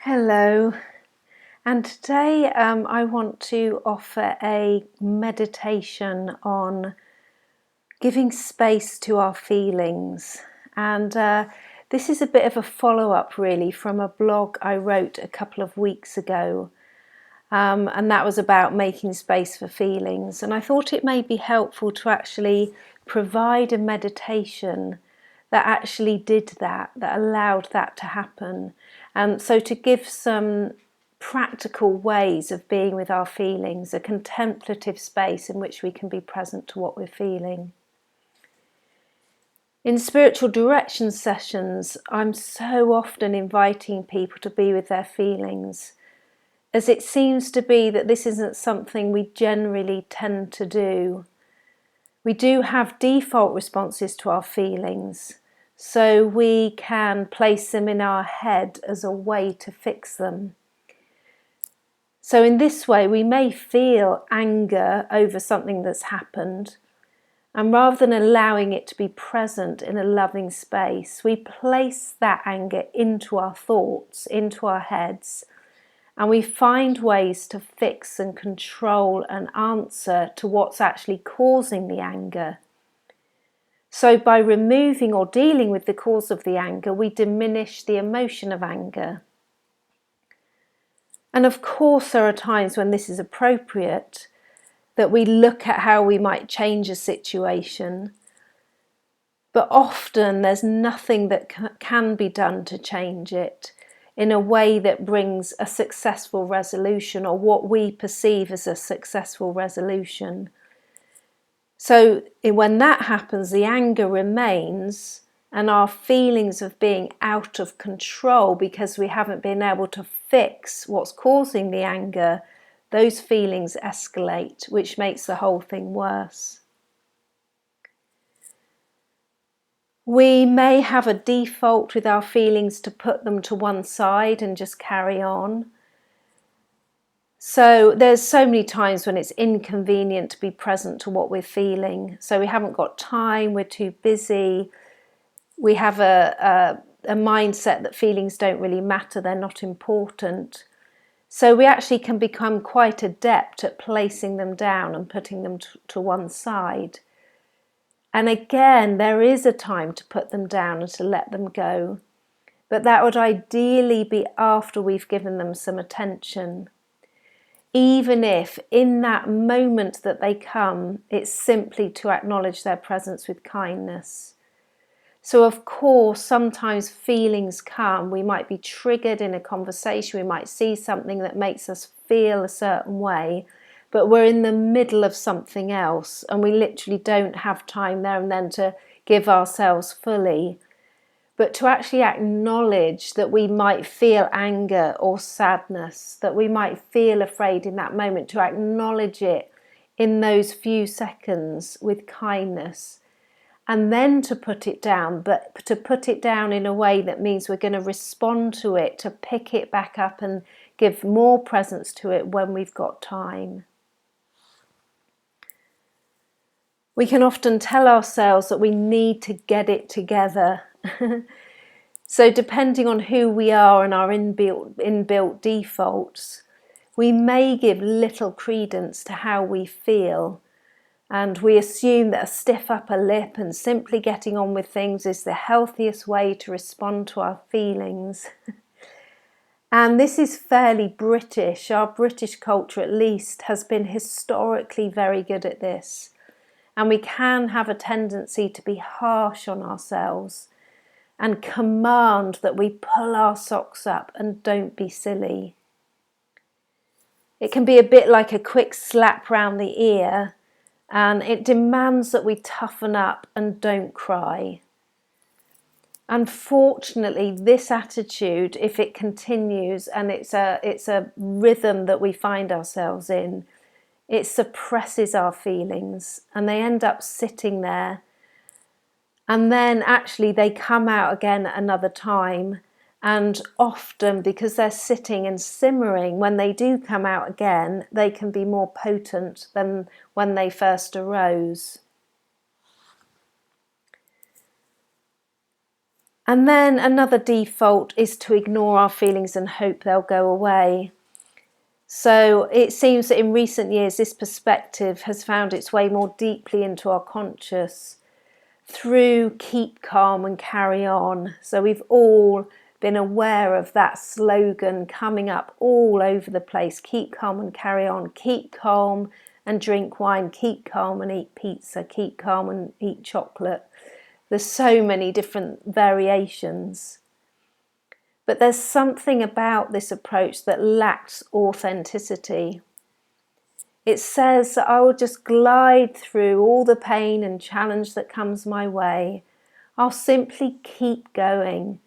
Hello, and today I want to offer a meditation on giving space to our feelings. And this is a bit of a follow-up really from a blog I wrote a couple of weeks ago. And that was about making space for feelings. And I thought it may be helpful to actually provide a meditation that actually did that allowed that to happen. And so to give some practical ways of being with our feelings, a contemplative space in which we can be present to what we're feeling. In spiritual direction sessions, I'm so often inviting people to be with their feelings, as it seems to be that this isn't something we generally tend to do. We do have default responses to our feelings, so we can place them in our head as a way to fix them. So in this way, we may feel anger over something that's happened, and rather than allowing it to be present in a loving space, we place that anger into our thoughts, into our heads, and we find ways to fix and control and answer to what's actually causing the anger. So by removing or dealing with the cause of the anger, we diminish the emotion of anger. And of course, there are times when this is appropriate, that we look at how we might change a situation. But often there's nothing that can be done to change it in a way that brings a successful resolution, or what we perceive as a successful resolution. So when that happens, the anger remains, and our feelings of being out of control because we haven't been able to fix what's causing the anger, those feelings escalate, which makes the whole thing worse. We may have a default with our feelings to put them to one side and just carry on. So there's so many times when it's inconvenient to be present to what we're feeling. So we haven't got time, we're too busy, we have a mindset that feelings don't really matter, they're not important. So we actually can become quite adept at placing them down and putting them to one side. And again, there is a time to put them down and to let them go. But that would ideally be after we've given them some attention. Even if in that moment that they come, it's simply to acknowledge their presence with kindness. So of course, sometimes feelings come. We might be triggered in a conversation. We might see something that makes us feel a certain way, but we're in the middle of something else and we literally don't have time there and then to give ourselves fully. But to actually acknowledge that we might feel anger or sadness, that we might feel afraid in that moment, to acknowledge it in those few seconds with kindness, and then to put it down, but to put it down in a way that means we're going to respond to it, to pick it back up and give more presence to it when we've got time. We can often tell ourselves that we need to get it together. So depending on who we are and our inbuilt defaults, we may give little credence to how we feel. And we assume that a stiff upper lip and simply getting on with things is the healthiest way to respond to our feelings. And this is fairly British. Our British culture, at least, has been historically very good at this. And we can have a tendency to be harsh on ourselves and command that we pull our socks up and don't be silly. It can be a bit like a quick slap round the ear, and it demands that we toughen up and don't cry. Unfortunately, this attitude, if it continues and it's a rhythm that we find ourselves in, it suppresses our feelings and they end up sitting there. And then actually they come out again at another time. And often, because they're sitting and simmering, when they do come out again, they can be more potent than when they first arose. And then another default is to ignore our feelings and hope they'll go away. So it seems that in recent years, this perspective has found its way more deeply into our conscious through keep calm and carry on. So we've all been aware of that slogan coming up all over the place. Keep calm and carry on. Keep calm and drink wine. Keep calm and eat pizza. Keep calm and eat chocolate. There's so many different variations. But there's something about this approach that lacks authenticity. It says that I will just glide through all the pain and challenge that comes my way. I'll simply keep going,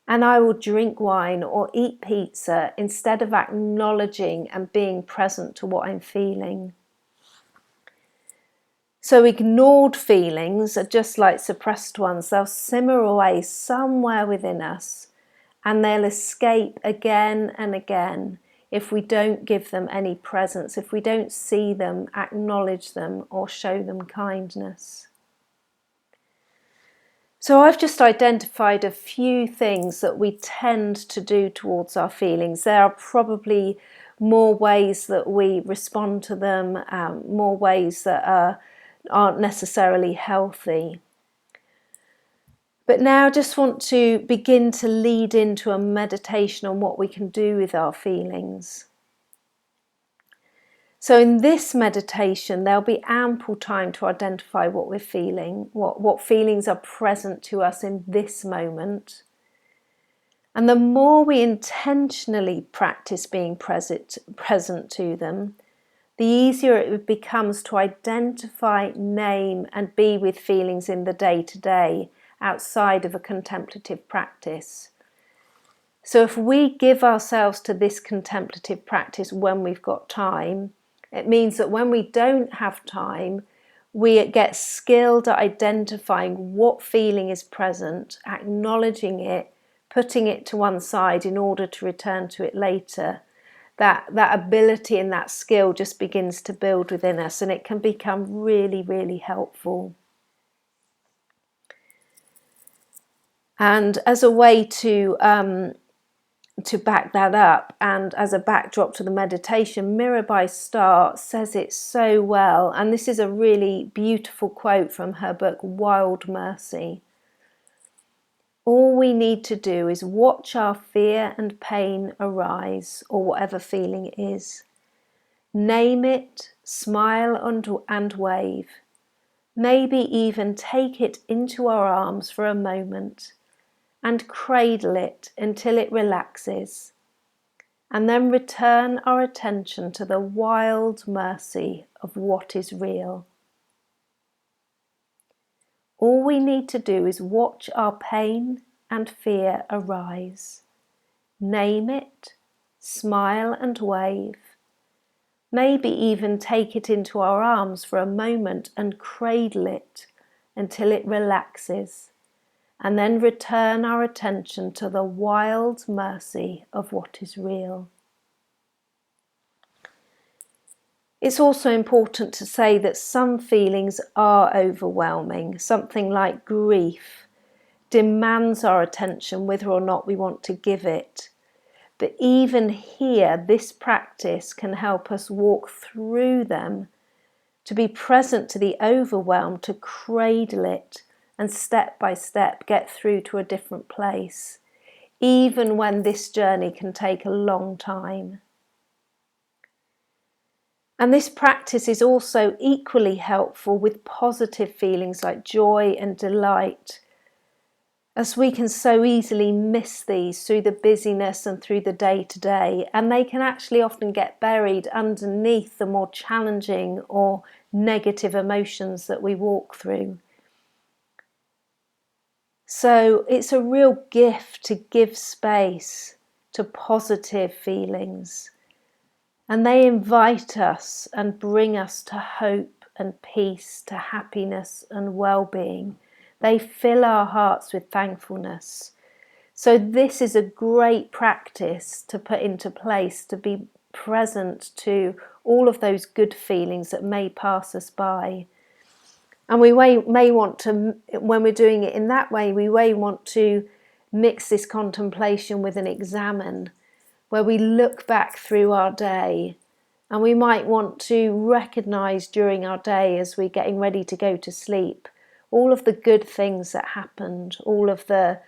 and I will drink wine or eat pizza instead of acknowledging and being present to what I'm feeling. So ignored feelings are just like suppressed ones. They'll simmer away somewhere within us, and they'll escape again and again if we don't give them any presence, if we don't see them, acknowledge them, or show them kindness. So I've just identified a few things that we tend to do towards our feelings. There are probably more ways that we respond to them, more ways that aren't necessarily healthy. But now I just want to begin to lead into a meditation on what we can do with our feelings. So in this meditation, there'll be ample time to identify what we're feeling, what feelings are present to us in this moment. And the more we intentionally practice being present to them, the easier it becomes to identify, name, and be with feelings in the day-to-day, outside of a contemplative practice. So if we give ourselves to this contemplative practice when we've got time, it means that when we don't have time, we get skilled at identifying what feeling is present, acknowledging it, putting it to one side in order to return to it later. That ability and that skill just begins to build within us, and it can become really, really helpful. And as a way to back that up, and as a backdrop to the meditation, Mirabai Starr says it so well, and this is a really beautiful quote from her book Wild Mercy. All we need to do is watch our fear and pain arise, or whatever feeling is. Name it, smile and wave. Maybe even take it into our arms for a moment and cradle it until it relaxes, and then return our attention to the wild mercy of what is real. All we need to do is watch our pain and fear arise. Name it, smile and wave. Maybe even take it into our arms for a moment and cradle it until it relaxes, and then return our attention to the wild mercy of what is real. It's also important to say that some feelings are overwhelming. Something like grief demands our attention whether or not we want to give it. But even here, this practice can help us walk through them, to be present to the overwhelm, to cradle it, and step by step get through to a different place, even when this journey can take a long time. And this practice is also equally helpful with positive feelings like joy and delight, as we can so easily miss these through the busyness and through the day-to-day, and they can actually often get buried underneath the more challenging or negative emotions that we walk through. So it's a real gift to give space to positive feelings, and they invite us and bring us to hope and peace, to happiness and well-being. They fill our hearts with thankfulness. So this is a great practice to put into place, to be present to all of those good feelings that may pass us by. And we may want to, when we're doing it in that way, we may want to mix this contemplation with an examine, where we look back through our day, and we might want to recognise during our day as we're getting ready to go to sleep all of the good things that happened, all of the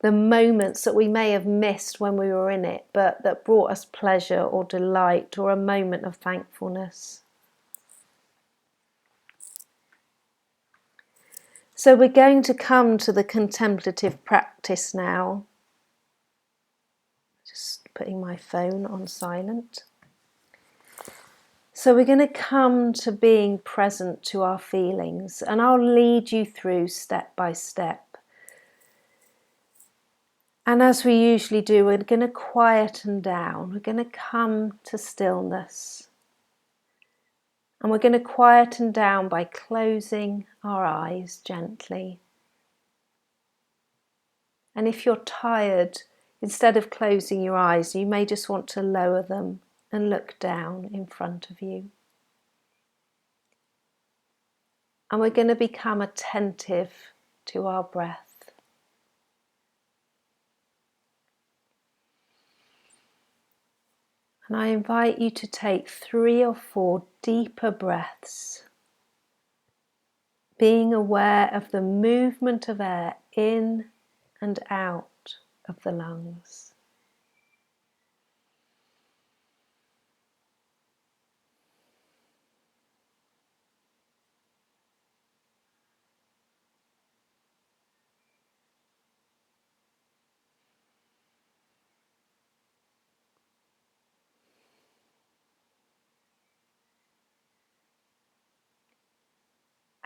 moments that we may have missed when we were in it, but that brought us pleasure or delight or a moment of thankfulness. So we're going to come to the contemplative practice now. Just putting my phone on silent. So we're going to come to being present to our feelings, and I'll lead you through step by step. And as we usually do, we're going to quieten down. We're going to come to stillness. And we're going to quieten down by closing our eyes gently. And if you're tired, instead of closing your eyes, you may just want to lower them and look down in front of you. And we're going to become attentive to our breath. And I invite you to take 3 or 4 deeper breaths, being aware of the movement of air in and out of the lungs.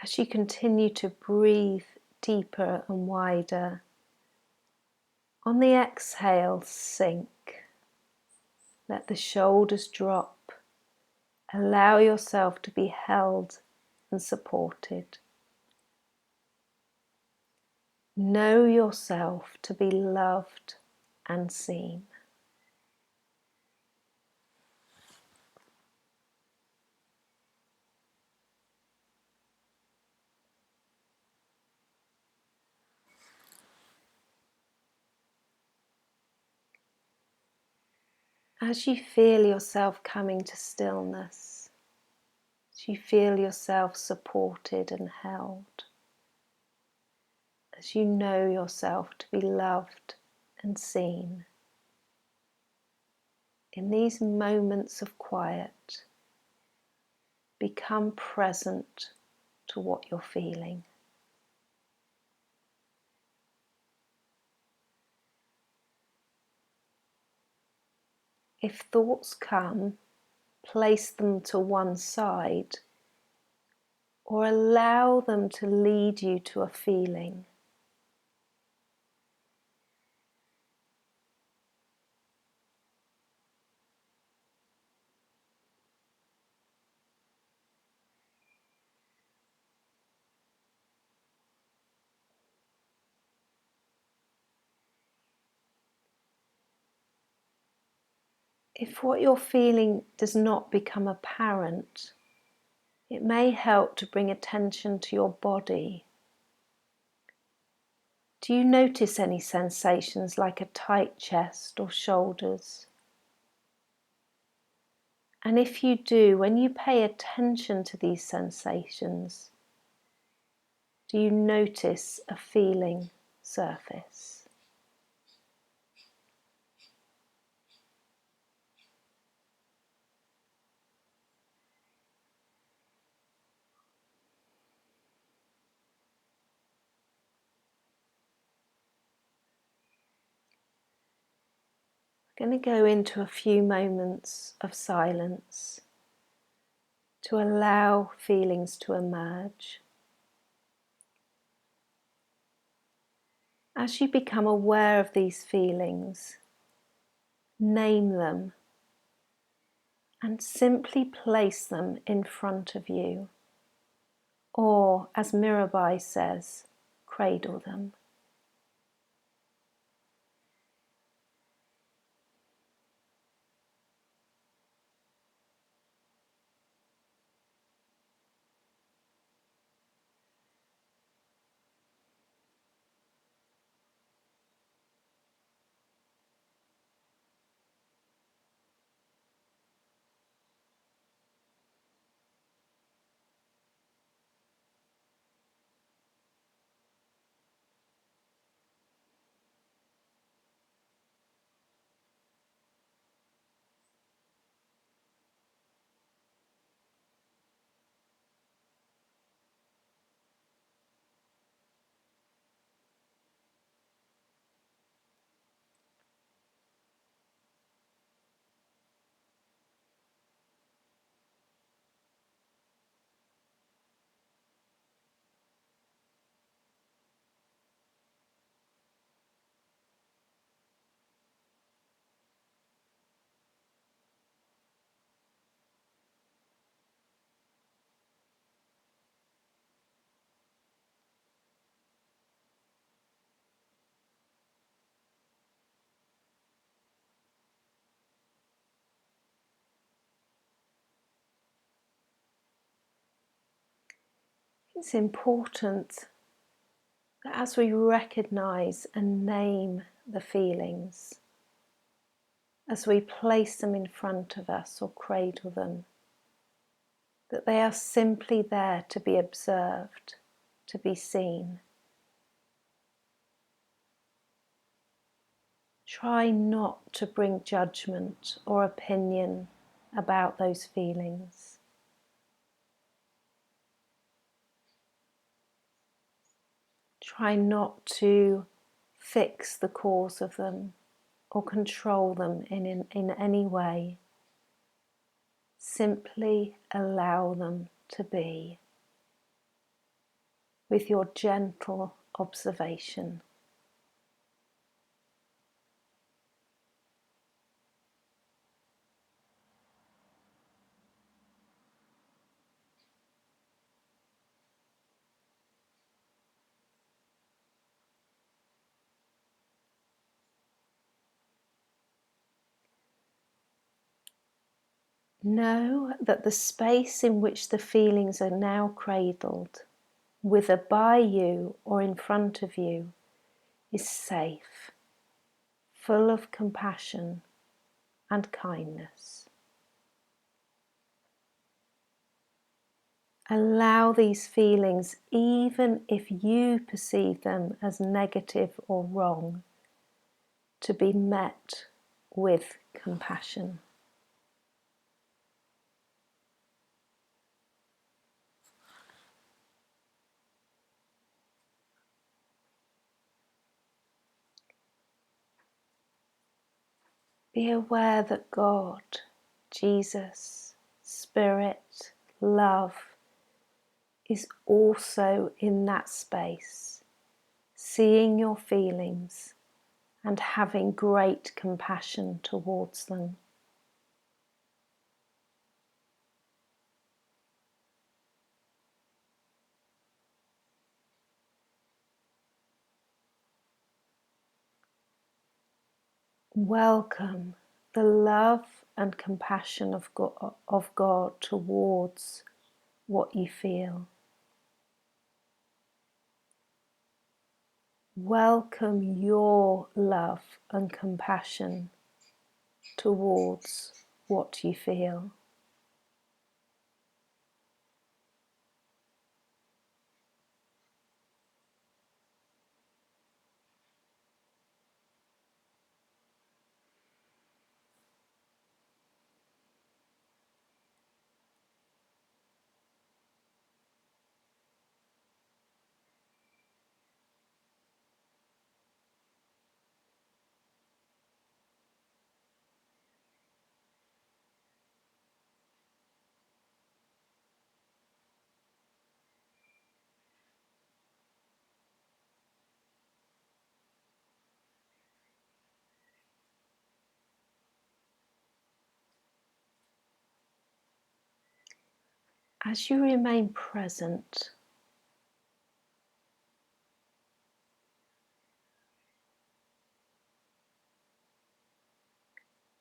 As you continue to breathe deeper and wider, on the exhale, sink. Let the shoulders drop. Allow yourself to be held and supported. Know yourself to be loved and seen. As you feel yourself coming to stillness, as you feel yourself supported and held, as you know yourself to be loved and seen, in these moments of quiet, become present to what you're feeling. If thoughts come, place them to one side or allow them to lead you to a feeling. If what you're feeling does not become apparent, it may help to bring attention to your body. Do you notice any sensations like a tight chest or shoulders? And if you do, when you pay attention to these sensations, do you notice a feeling surface? I'm going to go into a few moments of silence to allow feelings to emerge. As you become aware of these feelings, name them and simply place them in front of you, or as Mirabai says, cradle them. It's important that as we recognize and name the feelings, as we place them in front of us or cradle them, that they are simply there to be observed, to be seen. Try not to bring judgment or opinion about those feelings. Try not to fix the cause of them or control them in any way. Simply allow them to be with your gentle observation. Know that the space in which the feelings are now cradled, whether by you or in front of you, is safe, full of compassion and kindness. Allow these feelings, even if you perceive them as negative or wrong, to be met with compassion. Be aware that God, Jesus, Spirit, love is also in that space, seeing your feelings and having great compassion towards them. Welcome the love and compassion of God towards what you feel. Welcome your love and compassion towards what you feel. As you remain present,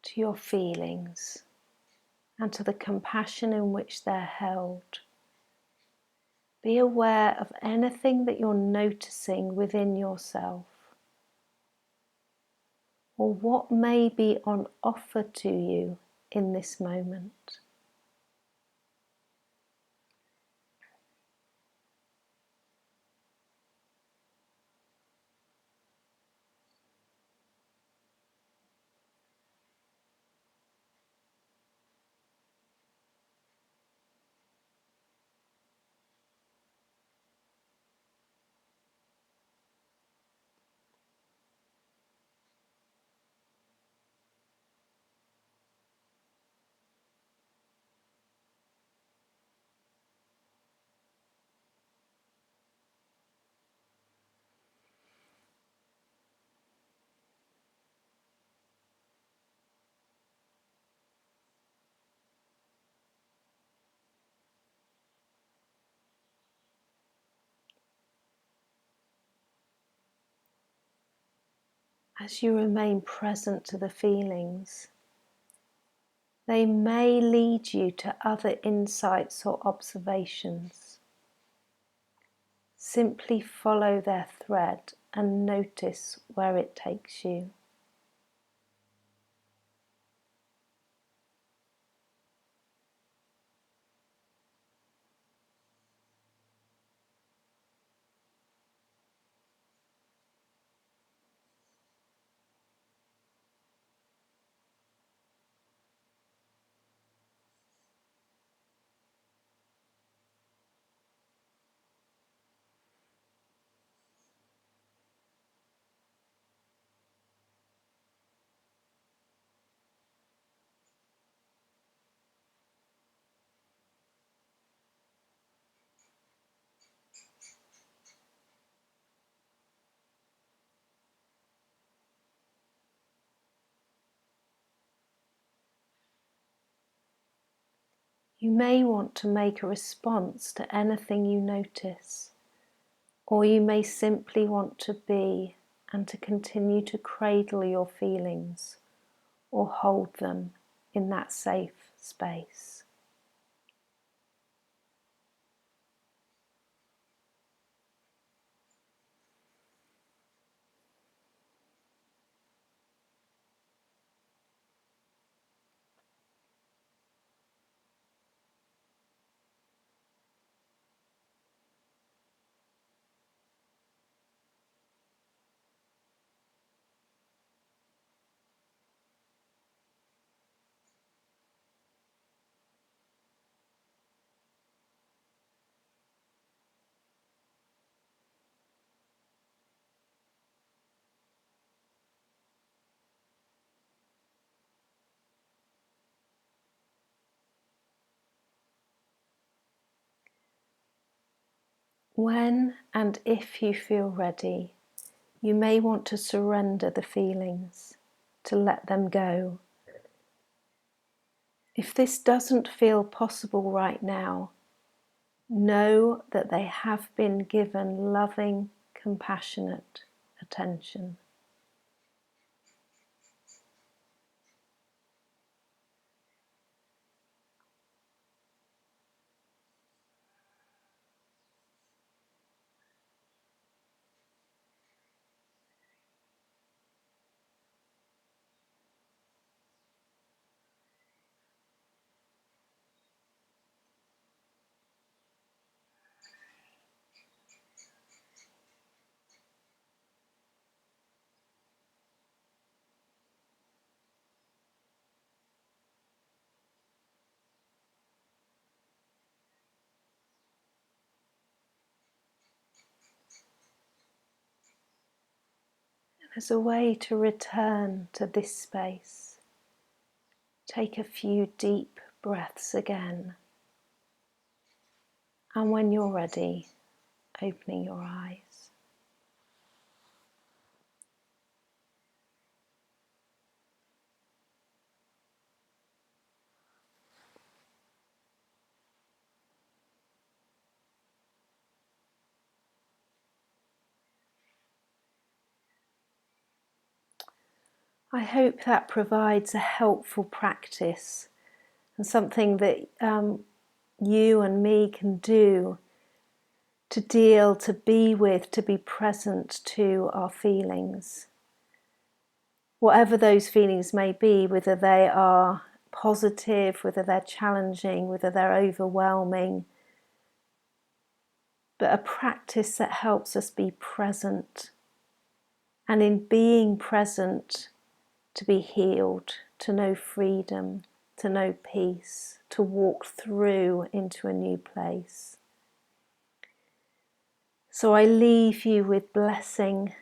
to your feelings and to the compassion in which they're held, be aware of anything that you're noticing within yourself, or what may be on offer to you in this moment. As you remain present to the feelings, they may lead you to other insights or observations. Simply follow their thread and notice where it takes you. You may want to make a response to anything you notice, or you may simply want to be and to continue to cradle your feelings or hold them in that safe space. When and if you feel ready, you may want to surrender the feelings, to let them go. If this doesn't feel possible right now, know that they have been given loving, compassionate attention. As a way to return to this space, take a few deep breaths again, and when you're ready, opening your eyes. I hope that provides a helpful practice and something that you and me can do to deal, to be with, to be present to our feelings. Whatever those feelings may be, whether they are positive, whether they're challenging, whether they're overwhelming, but a practice that helps us be present. And in being present, to be healed, to know freedom, to know peace, to walk through into a new place. So I leave you with blessing,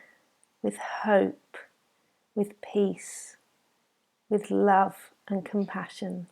with hope, with peace, with love and compassion.